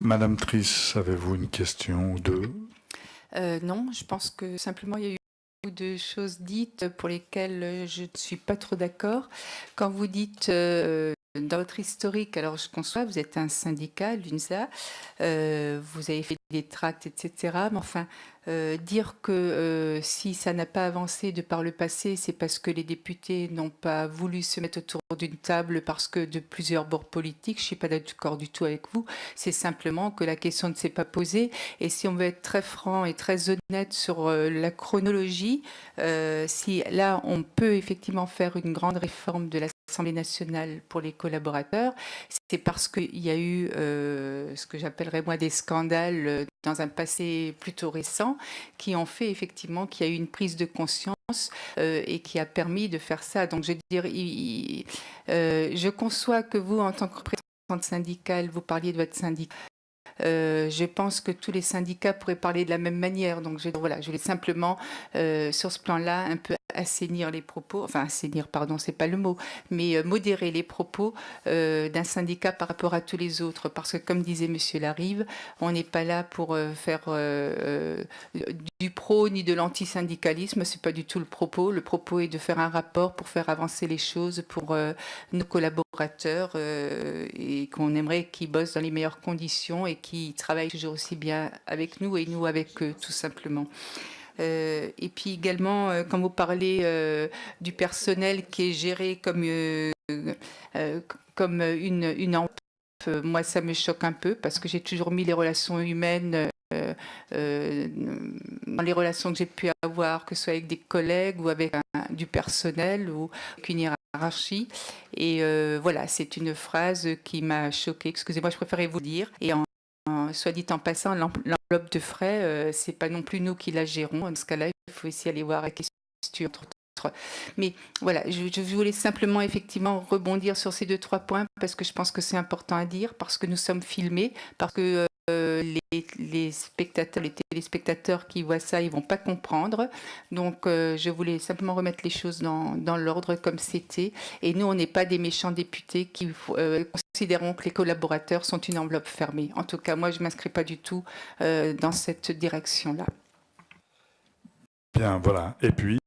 Madame Triss, avez-vous une question ou deux? Non, je pense que simplement il y a eu beaucoup de choses dites pour lesquelles je ne suis pas trop d'accord. Quand vous dites dans votre historique, alors je conçois, vous êtes un syndicat, l'UNSA, vous avez fait des tracts, etc. Mais enfin, dire que si ça n'a pas avancé de par le passé, c'est parce que les députés n'ont pas voulu se mettre autour d'une table parce que de plusieurs bords politiques, je ne suis pas d'accord du tout avec vous, c'est simplement que la question ne s'est pas posée. Et si on veut être très franc et très honnête sur la chronologie, si là on peut effectivement faire une grande réforme de l'Assemblée nationale pour les collaborateurs, c'est parce qu'il y a eu ce que j'appellerais moi des scandales dans un passé plutôt récent qui ont fait effectivement qu'il y a eu une prise de conscience et qui a permis de faire ça. Donc je veux dire, je conçois que vous, en tant que représentante syndicale, vous parliez de votre syndicat. Je pense que tous les syndicats pourraient parler de la même manière. Donc voilà, je voulais simplement, sur ce plan-là, un peu assainir les propos, enfin assainir, pardon, c'est pas le mot, mais modérer les propos d'un syndicat par rapport à tous les autres. Parce que comme disait Monsieur Larive, on n'est pas là pour faire du pro ni de l'antisyndicalisme, c'est pas du tout le propos. Le propos est de faire un rapport pour faire avancer les choses pour nos collaborateurs et qu'on aimerait qu'ils bossent dans les meilleures conditions et qui travaillent toujours aussi bien avec nous et nous avec eux, tout simplement. Et puis également, quand vous parlez du personnel qui est géré euh, comme une moi, ça me choque un peu parce que j'ai toujours mis les relations humaines euh, dans les relations que j'ai pu avoir, que ce soit avec des collègues ou avec du personnel ou qu'une hiérarchie. Et voilà, c'est une phrase qui m'a choquée. Excusez-moi, je préférais vous le dire. Et soit dit en passant, l'enveloppe de frais, c'est pas non plus nous qui la gérons. Dans ce cas-là, il faut aussi aller voir la question entre autres. Mais voilà, je voulais simplement effectivement rebondir sur ces deux, trois points parce que je pense que c'est important à dire, parce que nous sommes filmés, parce que les spectateurs, les téléspectateurs qui voient ça, ils vont pas comprendre. Donc, je voulais simplement remettre les choses dans l'ordre comme c'était. Et nous, on n'est pas des méchants députés qui considérons que les collaborateurs sont une enveloppe fermée. En tout cas, moi, je ne m'inscris pas du tout dans cette direction-là. Bien, voilà. Et puis,